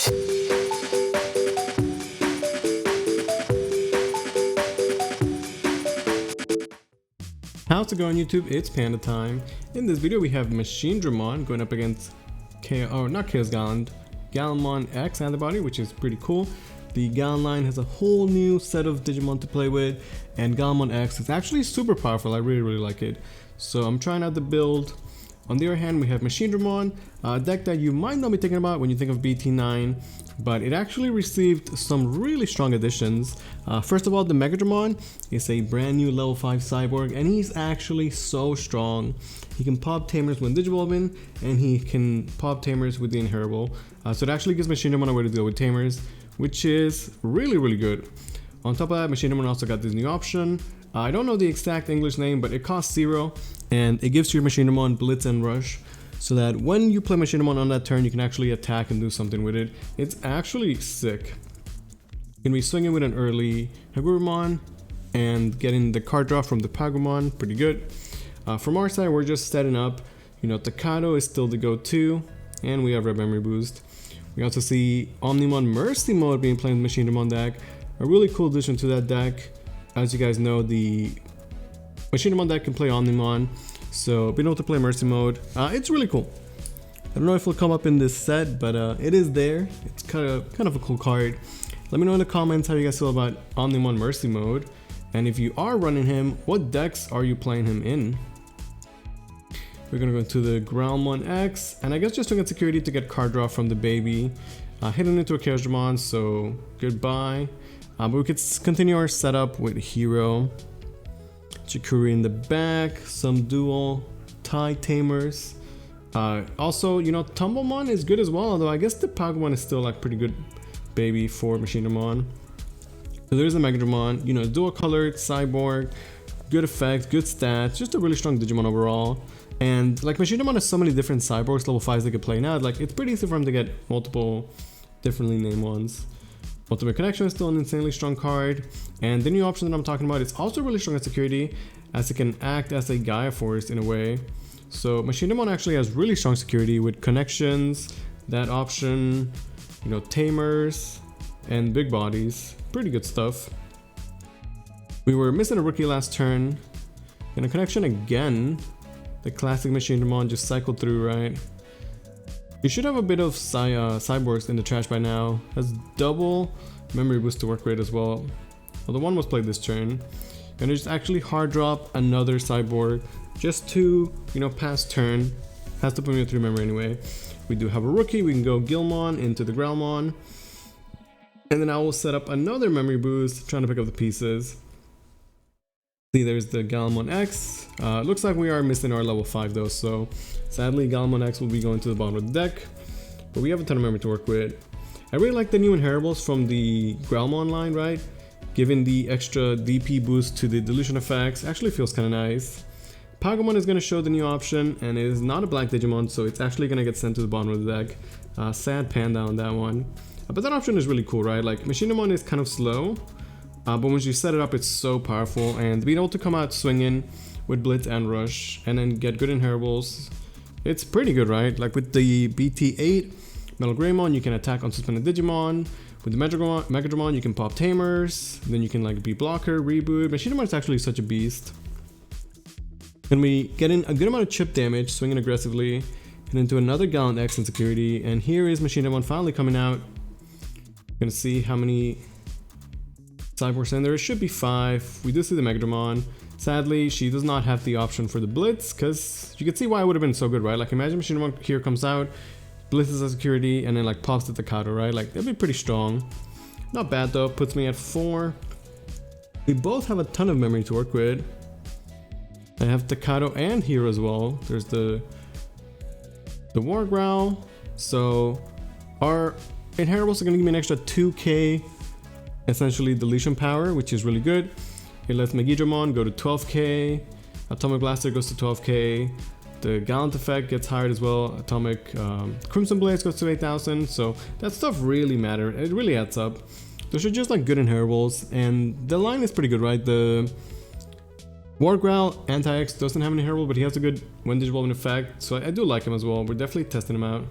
How's it going, YouTube? It's Panda time. In this video we have Machinedramon going up against Gallantmon X-antibody, which is pretty cool. The Gallant line has a whole new set of Digimon to play with, and Gallantmon X is actually super powerful. I really like it. So I'm trying out the build. On the other hand, we have Machinedramon, a deck that you might not be thinking about when you think of BT9, but it actually received some really strong additions. First of all, the Machinedramon is a brand new level 5 cyborg, and he's actually so strong. He can pop tamers when digivolving, and he can pop tamers with the inheritable. So it actually gives Machinedramon a way to deal with tamers, which is really good. On top of that, Machinedramon also got this new option. I don't know the exact English name, but it costs 0, and it gives your Machinedramon Blitz and Rush, so that when you play Machinedramon on that turn, you can actually attack and do something with it. It's actually sick. You can be swinging with an early Hagurumon and getting the card draw from the Pagumon, pretty good. From our side, we're just setting up. You know, Takato is still the go-to, and we have Red Memory Boost. We also see Omnimon Mercy Mode being played in the Machinedramon deck, a really cool addition to that deck. As you guys know, the Machinedramon deck can play Omnimon, so being able to play Mercy Mode, it's really cool. I don't know if it'll come up in this set, but it is there. It's kind of a cool card. Let me know in the comments how you guys feel about Omnimon Mercy Mode, and if you are running him, what decks are you playing him in? We're gonna go to the Gallantmon X, and I guess just to get security to get card draw from the baby. Hitting into a Chaos Dramon, so goodbye. But we could continue our setup with Hero, Chikuri in the back, some dual tie tamers. Also, you know, Tumblemon is good as well, although I guess the Pagumon is still like pretty good baby for Machinedramon. So there's the Machinedramon, you know, dual colored cyborg, good effects, good stats, just a really strong Digimon overall. And like Machinedramon has so many different cyborgs, level 5s they could play now, like it's pretty easy for him to get multiple differently named ones. Ultimate Connection is still an insanely strong card, and the new option that I'm talking about is also really strong at security, as it can act as a Gaia Force in a way. So Machinedramon actually has really strong security with connections, that option, you know, tamers, and big bodies. Pretty good stuff. We were missing a rookie last turn, and a connection again. The classic Machinedramon just cycled through, right? You should have a bit of cyborgs in the trash by now. Has double memory boost to work with as well. Well, the one was played this turn. And just actually hard drop another cyborg just to, you know, pass turn. Has to put me through memory anyway. We do have a rookie. We can go Gilmon into the Gallantmon. And then I will set up another memory boost, trying to pick up the pieces. See, there's the Gallantmon X. Looks like we are missing our level 5 though, so sadly Gallantmon X will be going to the bottom of the deck, but we have a ton of memory to work with. I really like the new inheritables from the Gallantmon line, right? Giving the extra DP boost to the dilution effects actually feels kind of nice. Pagumon is going to show the new option, and it is not a black Digimon, so it's actually going to get sent to the bottom of the deck. Sad Panda on that one. But that option is really cool, right? Like Machinedramon is kind of slow. But once you set it up, it's so powerful, and being able to come out swinging with Blitz and Rush and then get good inheritables, it's pretty good, right? Like with the BT8 Metal Greymon, you can attack unsuspended Digimon. With the Machinedramon, you can pop tamers, then you can like be blocker, reboot. Machinedramon is actually such a beast. And we get in a good amount of chip damage, swinging aggressively, and into another Gallant X in security. And here is Machinedramon finally coming out. You're gonna see how many cyborgs in there. It should be 5. We do see the Machinedramon. Sadly, she does not have the option for the Blitz, because you can see why it would have been so good, right? Like imagine Machinedramon here comes out, blitzes as security, and then like pops the Takato, right? Like that'd be pretty strong. Not bad though, puts me at 4. We both have a ton of memory to work with. I have Takato and Hero as well. There's the War Growl. So our inheritables are going to give me an extra 2k essentially deletion power, which is really good. It lets Machinedramon go to 12k, Atomic Blaster goes to 12k, the Gallant effect gets higher as well, Atomic Crimson Blaze goes to 8,000, so that stuff really matters. It really adds up. Those are just like good inheritables, and the line is pretty good, right? The War Growl Anti-X doesn't have an inheritable, but he has a good when digivolving effect, so I do like him as well. We're definitely testing him out.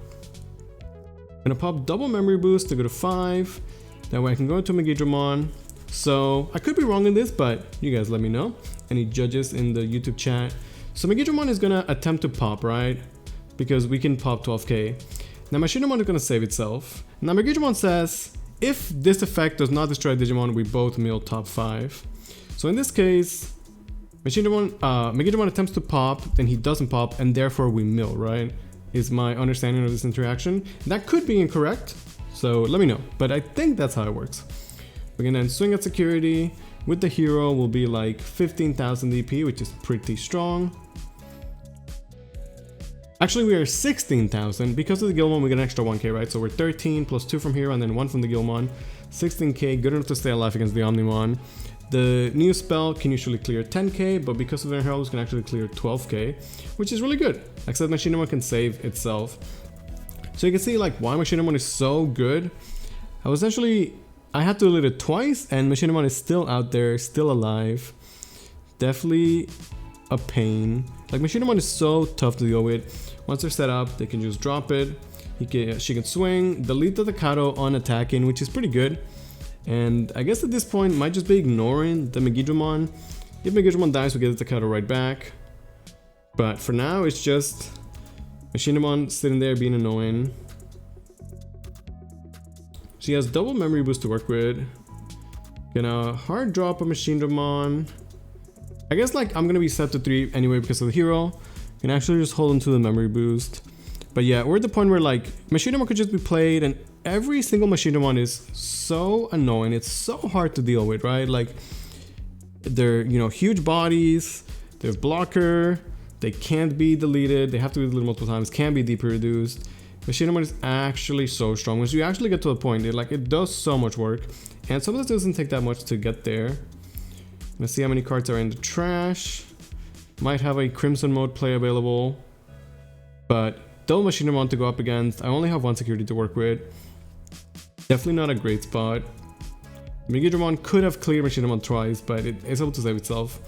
Gonna pop double memory boost to go to 5. That way I can go into Machinedramon. So I could be wrong in this, but you guys let me know. Any judges in the YouTube chat. So Machinedramon is gonna attempt to pop, right? Because we can pop 12k. Now Machinedramon is gonna save itself. Now Machinedramon says, if this effect does not destroy Digimon, we both mill top 5. So in this case, Machinedramon attempts to pop, then he doesn't pop, and therefore we mill, right? Is my understanding of this interaction. That could be incorrect, so let me know. But I think that's how it works. We can then swing at security. With the hero, will be like 15,000 DP, which is pretty strong. Actually, we are 16,000. Because of the Gallantmon, we get an extra 1k, right? So we're 13 plus 2 from here and then 1 from the Gallantmon. 16k, good enough to stay alive against the Omnimon. The new spell can usually clear 10k, but because of their heralds, can actually clear 12k, which is really good. Except Machinedramon can save itself. So you can see like why Machinedramon is so good. I had to delete it twice, and Machinedramon is still out there, still alive. Definitely a pain. Like Machinedramon is so tough to deal with. Once they're set up, they can just drop it. She can swing, delete the Takato on attacking, which is pretty good. And I guess at this point, might just be ignoring the Machinedramon. If Machinedramon dies, we get the Takato right back. But for now, it's just Machinedramon sitting there being annoying. She has double memory boost to work with. Gonna hard drop a Machinedramon. I guess like I'm gonna be set to 3 anyway because of the hero. Can actually just hold onto the memory boost. But yeah, we're at the point where like Machinedramon could just be played, and every single Machinedramon is so annoying. It's so hard to deal with, right? Like they're, you know, huge bodies, they're blocker, they can't be deleted, they have to be deleted multiple times, can't be DP reduced. Machinedramon is actually so strong. Once you actually get to a point, it does so much work, and some of this doesn't take that much to get there. Let's see how many cards are in the trash. Might have a Crimson mode play available, but double Machinedramon to go up against. I only have 1 security to work with. Definitely not a great spot. Machinedramon could have cleared Machinedramon twice, but it is able to save itself.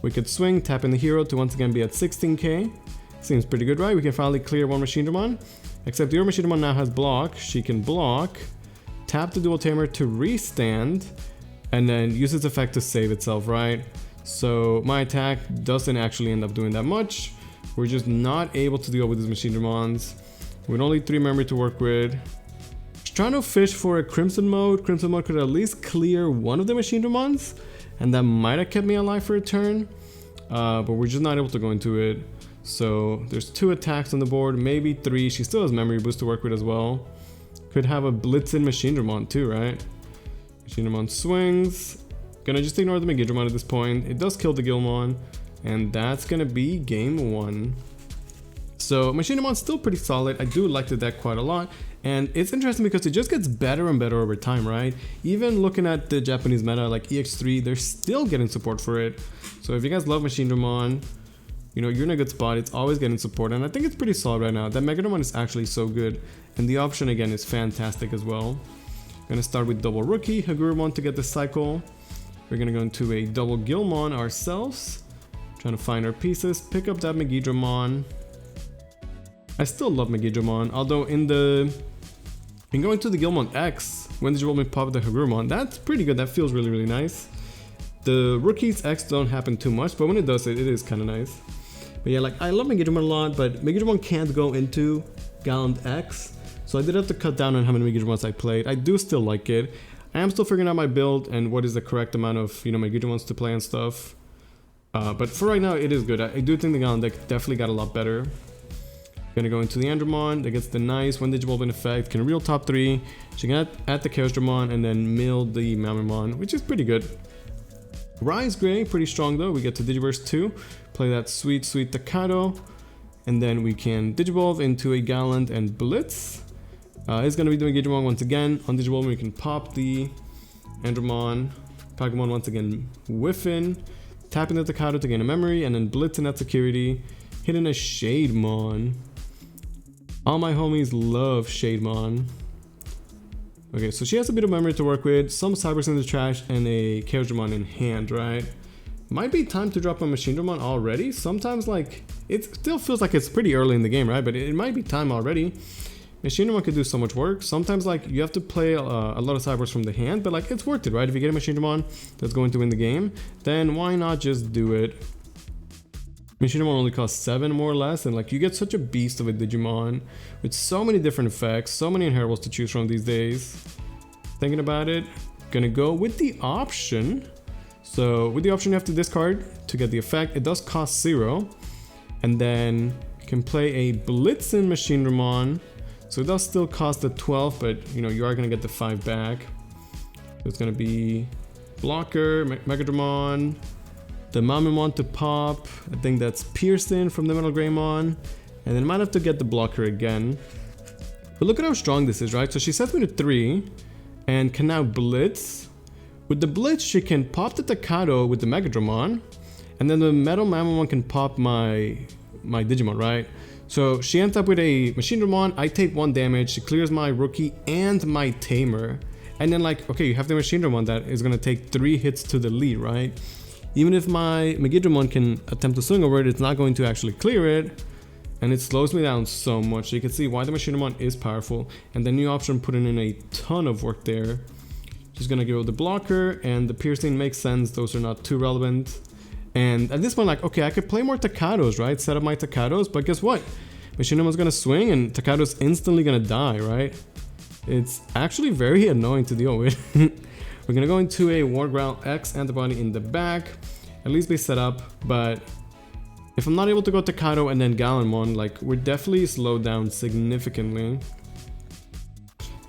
We could swing, tap in the hero to once again be at 16k. Seems pretty good, right? We can finally clear 1 Machinedramon. Except your Machinedramon now has block. She can block, tap the dual tamer to restand, and then use its effect to save itself, right? So my attack doesn't actually end up doing that much. We're just not able to deal with these Machinedramons. With only 3 memory to work with. Just trying to fish for a Crimson mode. Crimson mode could at least clear 1 of the Machinedramons, and that might have kept me alive for a turn. But we're just not able to go into it. So there's 2 attacks on the board, maybe 3. She still has memory boost to work with as well. Could have a Blitzen Machinedramon too, right? Machinedramon swings. Gonna just ignore the Machinedramon at this point. It does kill the Gallantmon, and that's gonna be game 1. So Machinedramon's still pretty solid. I do like the deck quite a lot, and it's interesting because it just gets better and better over time, right? Even looking at the Japanese meta like EX3, they're still getting support for it. So if you guys love Machinedramon, you know, you're in a good spot. It's always getting support, and I think it's pretty solid right now. That Machinedramon is actually so good, and the option again is fantastic as well. Gonna start with double Rookie Hagurumon to get the cycle. We're gonna go into a double Gilmon ourselves, trying to find our pieces, pick up that Machinedramon. I still love Machinedramon, although in going to the Gilmon X, when did you want me to pop the Hagurumon? That's pretty good. That feels really, really nice. The Rookies X don't happen too much, but when it does it is kind of nice. But yeah, like I love Machinedramon a lot, but Machinedramon can't go into Gallant X, so I did have to cut down on how many Machinedramons I played. I do still like it. I am still figuring out my build and what is the correct amount of, you know, Machinedramons to play and stuff. But for right now, it is good. I do think the Gallant deck definitely got a lot better. Gonna go into the Andromon that gets the nice one Digivolve in effect, can reel top 3. She can add the Chaosdramon and then mill the Mamamon, which is pretty good. Rise Gray, pretty strong though. We get to Digiverse 2, play that sweet, sweet Takato, and then we can Digivolve into a Gallant and Blitz. It's gonna be doing Digimon once again. On Digivolve, we can pop the Andromon, Pokemon once again whiffing, tapping the Takato to gain a memory, and then blitzing at security, hitting a Shademon. All my homies love Shademon. Okay, so she has a bit of memory to work with, some Cybers in the trash, and a Chaosdramon in hand, right? Might be time to drop a Machinedramon already. Sometimes, like, it still feels like it's pretty early in the game, right? But it might be time already. Machinedramon can do so much work. Sometimes like you have to play a lot of sideboards from the hand, but like it's worth it, right? If you get a Machinedramon that's going to win the game, then why not just do it? Machinedramon only costs 7 more or less, and like you get such a beast of a Digimon with so many different effects, so many inheritables to choose from these days. Thinking about it, gonna go with the option. So with the option you have to discard to get the effect. It does cost 0, and then you can play a Blitzen Machinedramon. So it does still cost the 12, but you know you are gonna get the 5 back. So it's gonna be blocker, Megadramon, the Mamamon to pop. I think that's Pearson from the Metal Greymon, and then I might have to get the blocker again. But look at how strong this is, right? So she sets me to 3 and can now blitz. With the blitz, she can pop the Takato with the Megadramon, and then the Metal Mamamon can pop my Digimon, right? So she ends up with a Machinedramon, I take 1 damage, she clears my rookie and my Tamer. And then like, okay, you have the Machinedramon that is gonna take 3 hits to the lead, right? Even if my Megidramon can attempt to swing over it, it's not going to actually clear it. And it slows me down so much. So you can see why the Machinedramon is powerful. And the new option putting in a ton of work there. Just gonna go with the blocker, and the piercing makes sense. Those are not too relevant. And at this point, like, okay, I could play more Takatos, right? Set up my Takatos, but guess what? Machinedramon's gonna swing and Takato's instantly gonna die, right? It's actually very annoying to deal with. We're gonna go into a War Growl X-antibody in the back. At least be set up, but if I'm not able to go Takato and then Gallantmon, like, we're definitely slowed down significantly.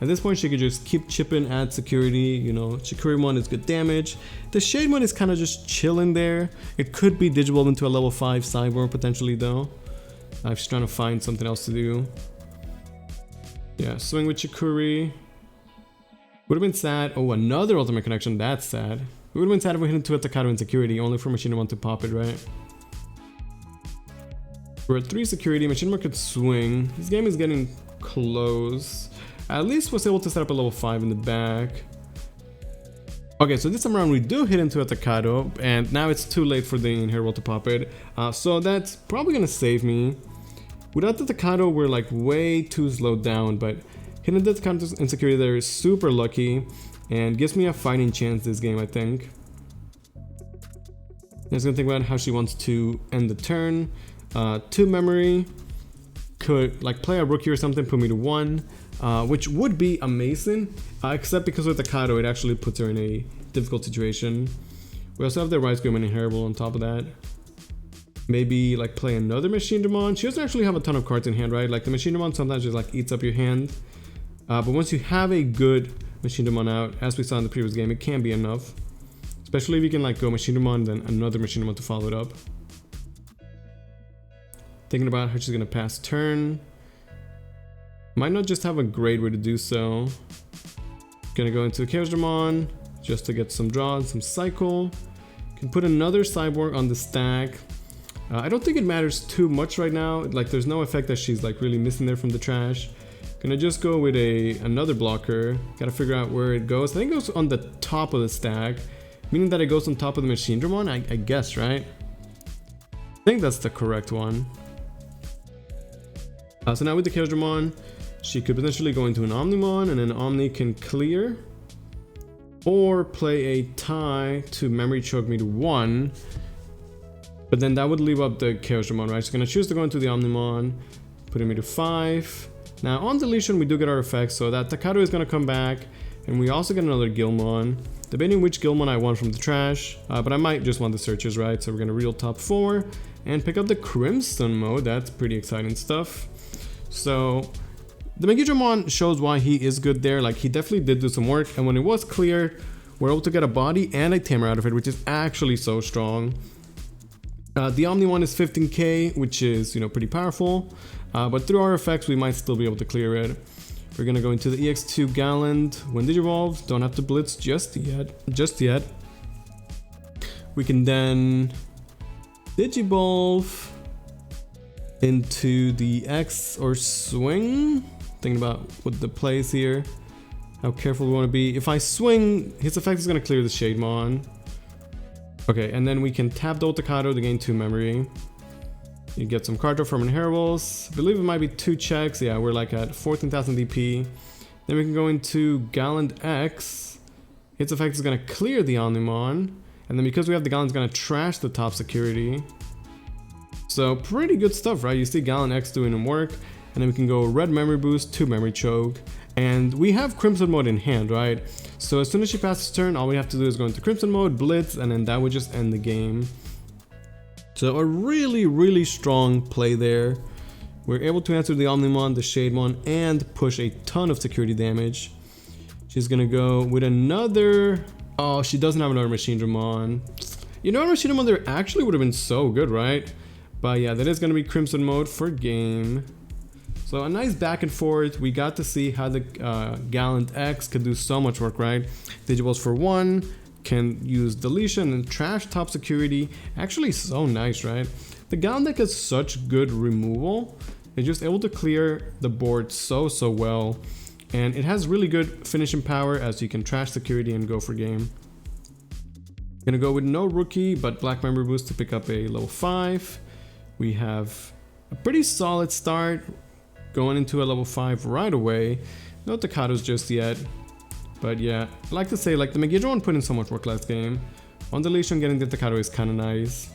At this point, she could just keep chipping, add security, you know, Chikurumon is good damage. The Shademon is kind of just chilling there. It could be Digivolve into a level 5 Cyborg potentially though. I'm just trying to find something else to do. Yeah, swing with Chikuri. Would have been sad. Oh, another Ultimate Connection, that's sad. It would have been sad if we hit into a Takato and security, only for Machinedramon to pop it, right? We're at 3 security, Machinedramon could swing. This game is getting close. At least was able to set up a level 5 in the back. Okay, so this time around we do hit into a Takato, and now it's too late for the Inheritable to pop it. So that's probably gonna save me. Without the Takato, we're like way too slowed down, but hitting the Takato and security there is super lucky and gives me a fighting chance this game, I think. Just gonna think about how she wants to end the turn. 2 memory, could like play a rookie or something, put me to 1. Which would be amazing, except because with the Takato it actually puts her in a difficult situation. We also have the Rise Grim and Inheritable on top of that. Maybe like play another Machinedramon. She doesn't actually have a ton of cards in hand, right? Like the Machinedramon sometimes just like eats up your hand. But once you have a good Machinedramon out, as we saw in the previous game, it can be enough. Especially if you can like go Machinedramon, then another Machinedramon to follow it up. Thinking about how she's gonna pass turn. Might not just have a great way to do so. Gonna go into Chaosdramon just to get some draw and some cycle. Can put another Cyborg on the stack. I don't think it matters too much right now. Like there's no effect that she's like really missing there from the trash. Gonna just go with another blocker. Gotta figure out where it goes. I think it goes on the top of the stack, meaning that it goes on top of the Machinedramon, I guess, right? I think that's the correct one. So now with the Chaosdramon, she could potentially go into an Omnimon, and then Omni can clear. Or play a tie to Memory Choke me to 1. But then that would leave up the Chaosdramon, right? So gonna choose to go into the Omnimon, putting me to 5. Now on deletion we do get our effects, so that Takato is gonna come back, and we also get another Gilmon. Debating which Gilmon I want from the trash, but I might just want the searches, right? So we're gonna reel top 4 and pick up the Crimson mode. That's pretty exciting stuff. So the Megidramon shows why he is good there. Like he definitely did do some work, and when it was cleared, we're able to get a body and a Tamer out of it, which is actually so strong. The Omni one is 15k, which is, you know, pretty powerful, but through our effects we might still be able to clear it. We're gonna go into the EX2 Gallant when Digivolve. Don't have to blitz just yet. We can then Digivolve into the X or swing. Thinking about what the play is here, how careful we want to be. If I swing, his effect is going to clear the Shademon. Okay, and then we can tap the Takato to gain 2 memory. You get some card draw from Inheribles. I believe it might be 2 checks. Yeah, we're like at 14,000 DP. Then we can go into Gallant X. Its effect is going to clear the Omnimon. And then because we have the Gallant, it's going to trash the top security. So pretty good stuff, right? You see Gallant X doing work. And then we can go red memory boost, 2 memory choke. And we have Crimson mode in hand, right? So as soon as she passes turn, all we have to do is go into Crimson mode, blitz, and then that would just end the game. So a really strong play there. We're able to answer the Omnimon, the Shademon, and push a ton of security damage. She's gonna go with another... Oh, she doesn't have another Machinedramon. You know, Machinedramon there actually would have been so good, right? But yeah, that is gonna be Crimson mode for game. So a nice back and forth. We got to see how the Gallant X could do so much work, right? Digivolts for 1, can use deletion and trash top security. Actually so nice, right? The Gallant deck has such good removal. It's just able to clear the board so well. And it has really good finishing power as you can trash security and go for game. Gonna go with no rookie, but black memory boost to pick up a level 5. We have a pretty solid start. Going into a level 5 right away. No Takados just yet. But yeah, I like to say, like, the Machinedramon put in so much work last game. On deletion, getting the Takado is kind of nice.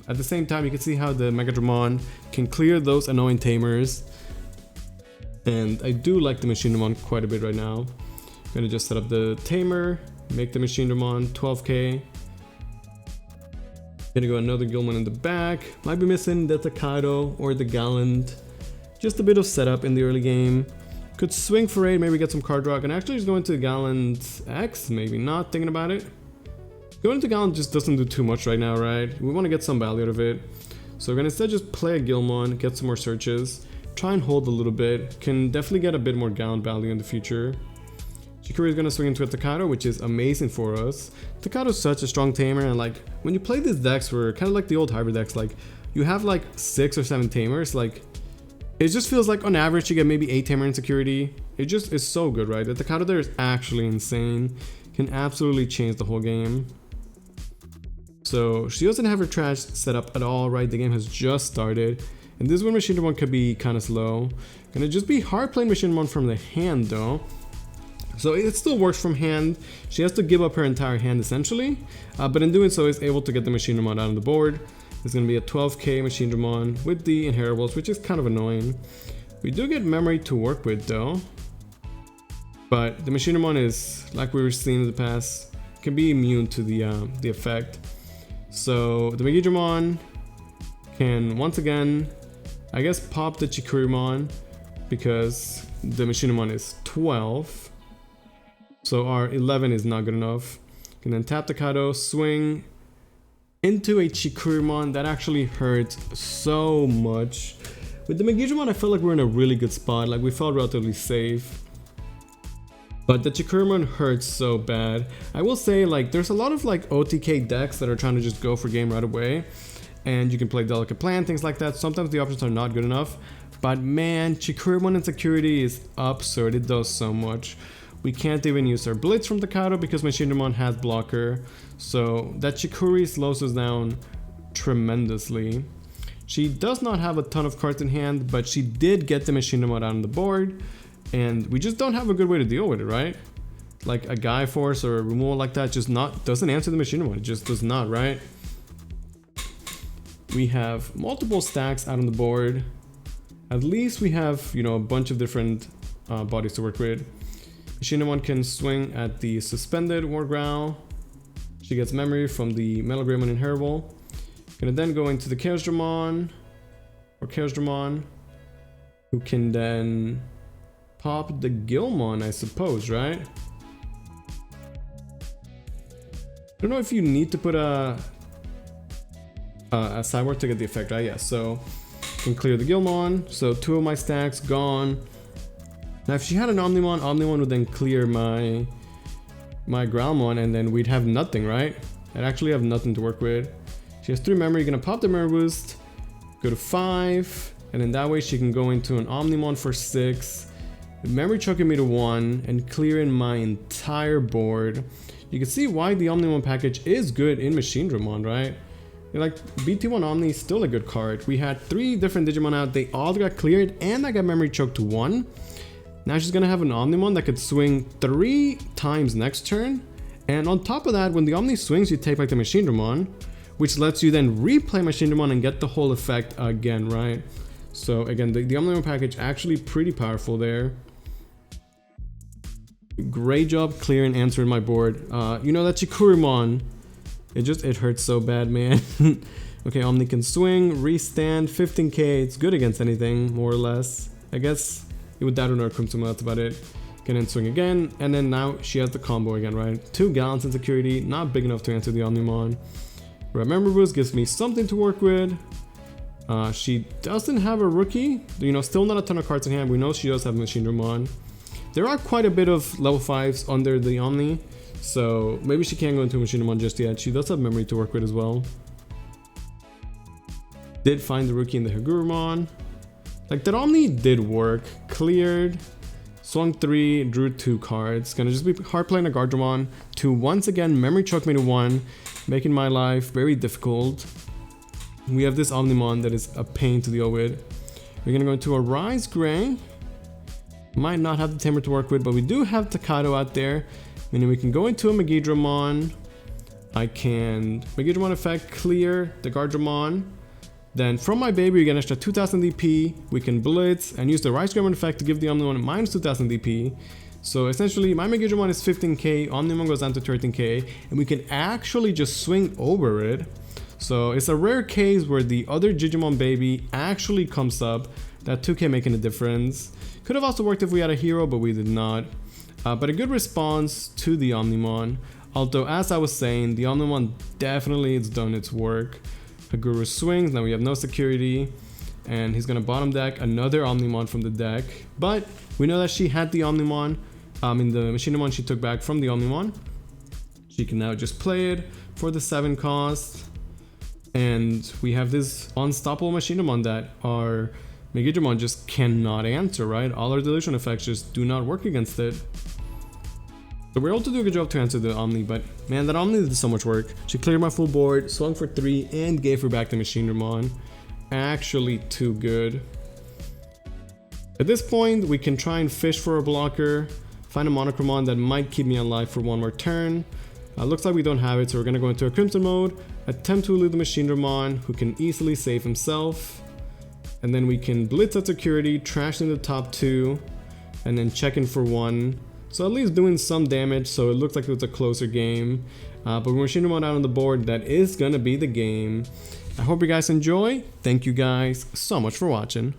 At the same time, you can see how the Machinedramon can clear those annoying tamers. And I do like the Machinedramon quite a bit right now. I'm gonna just set up the tamer, make the Machinedramon 12k. Gonna go another Gallantmon in the back. Might be missing the Takado or the Gallant. Just a bit of setup in the early game. Could swing for 8, maybe get some card draw. And actually just go into Gallant X, maybe not, thinking about it. Going into Gallant just doesn't do too much right now, right? We want to get some value out of it. So we're going to instead just play a Gallantmon, get some more searches. Try and hold a little bit. Can definitely get a bit more Gallant value in the future. Shikori is going to swing into a Takado, which is amazing for us. Takado is such a strong tamer, and like, when you play these decks, we're kind of like the old hybrid decks, like, you have like 6 or 7 tamers, like, it just feels like on average you get maybe 8 tamer in security. It just is so good, right? The Takado there is actually insane. Can absolutely change the whole game. So she doesn't have her trash set up at all, right? The game has just started. And this is when Machinedramon could be kind of slow. Gonna just be hard playing Machinedramon from the hand though. So it still works from hand. She has to give up her entire hand essentially. But in doing so is able to get the Machinedramon out on the board. It's going to be a 12k Machinedramon with the Inheribles, which is kind of annoying. We do get memory to work with though. But the Machinedramon is, like we were seeing in the past, can be immune to the effect. So the Machinedramon can once again, I guess, pop the Chikurimon because the Machinedramon is 12. So our 11 is not good enough. Can then tap the Kado, swing into a Chikurimon. That actually hurts so much. With the Machinedramon, I felt like we're in a really good spot. Like, we felt relatively safe. But the Chikurimon hurts so bad. I will say, like, there's a lot of like OTK decks that are trying to just go for game right away. And you can play Delicate Plan, things like that. Sometimes the options are not good enough. But man, Chikurimon insecurity is absurd. It does so much. We can't even use our Blitz from Takado because Machinedramon has blocker. So that Chikuri slows us down tremendously. She does not have a ton of cards in hand, but she did get the Machinedramon on the board. And we just don't have a good way to deal with it, right? Like a Guy Force or a removal like that just doesn't answer the Machinedramon. It just does not, right? We have multiple stacks out on the board. At least we have, you know, a bunch of different bodies to work with. Machinedramon can swing at the suspended War Growl. She gets memory from the Metal Greymon Inheritable. Gonna then go into the Chaosdramon, or Chaosdramon, who can then pop the Gallantmon, I suppose, right? I don't know if you need to put a sideward to get the effect, right? Yeah, so can clear the Gallantmon. So 2 of my stacks gone. Now if she had an Omnimon, Omnimon would then clear my Growlmon, and then we'd have nothing, right? I'd actually have nothing to work with. She has 3 memory, gonna pop the memory boost, go to 5, and then that way she can go into an Omnimon for 6, memory choking me to 1, and clearing my entire board. You can see why the Omnimon package is good in Machinedramon, right? Like, BT1 Omni is still a good card. We had 3 different Digimon out, they all got cleared, and I got memory choked to 1. Now she's gonna have an Omnimon that could swing 3 times next turn. And on top of that, when the Omni swings, you take back the Machinedramon, which lets you then replay Machinedramon and get the whole effect again, right? So again, the Omnimon package actually pretty powerful there. Great job clearing and answering my board. You know that Chikurimon, it hurts so bad, man. Okay, Omni can swing, restand, 15k. It's good against anything, more or less. I guess it would die to our Crimson, that's about it. Can then swing again, and then now she has the combo again, right? 2 Gallants in security, not big enough to answer the Omnimon. Remember Boost gives me something to work with. She doesn't have a rookie, you know, still not a ton of cards in hand. We know she does have Machinedramon. There are quite a bit of level 5s under the Omni, so maybe she can't go into Machinedramon just yet. She does have memory to work with as well. Did find the rookie in the Hagurumon. Like, that Omni did work. Cleared, swung 3, drew 2 cards. Gonna just be hard playing a Gallantmon to once again memory choke me to 1, making my life very difficult. We have this Omnimon that is a pain to deal with. We're gonna go into a Rise Gray. Might not have the Tamer to work with, but we do have Takato out there. Meaning we can go into a Machinedramon. I can Machinedramon effect, clear the Gallantmon. Then from my baby, we get an extra 2000 DP. We can blitz and use the Rise Gray effect to give the Omnimon minus 2000 DP. So essentially, my Machinedramon is 15k, Omnimon goes down to 13k, and we can actually just swing over it. So it's a rare case where the other Digimon baby actually comes up. That 2k making a difference. Could have also worked if we had a hero, but we did not. But a good response to the Omnimon. Although, as I was saying, the Omnimon definitely has done its work. Haguru swings, now we have no security. And he's gonna bottom deck another Omnimon from the deck. But we know that she had the Omnimon. In the Machinedramon she took back from the Omnimon. She can now just play it for the 7 cost. And we have this unstoppable Machinedramon that our Machinedramon just cannot answer, right? All our delusion effects just do not work against it. So we're able to do a good job to answer the Omni, but man, that Omni did so much work. She cleared my full board, swung for 3, and gave her back the Machinedramon. Actually too good. At this point, we can try and fish for a blocker, find a Monochromon that might keep me alive for 1 more turn. Looks like we don't have it, so we're gonna go into a Crimson mode, attempt to elude the Machinedramon, who can easily save himself. And then we can blitz at security, trash in the top 2, and then check in for 1. So at least doing some damage, so it looks like it was a closer game. But with Machinedramon out on the board, that is gonna be the game. I hope you guys enjoy. Thank you guys so much for watching.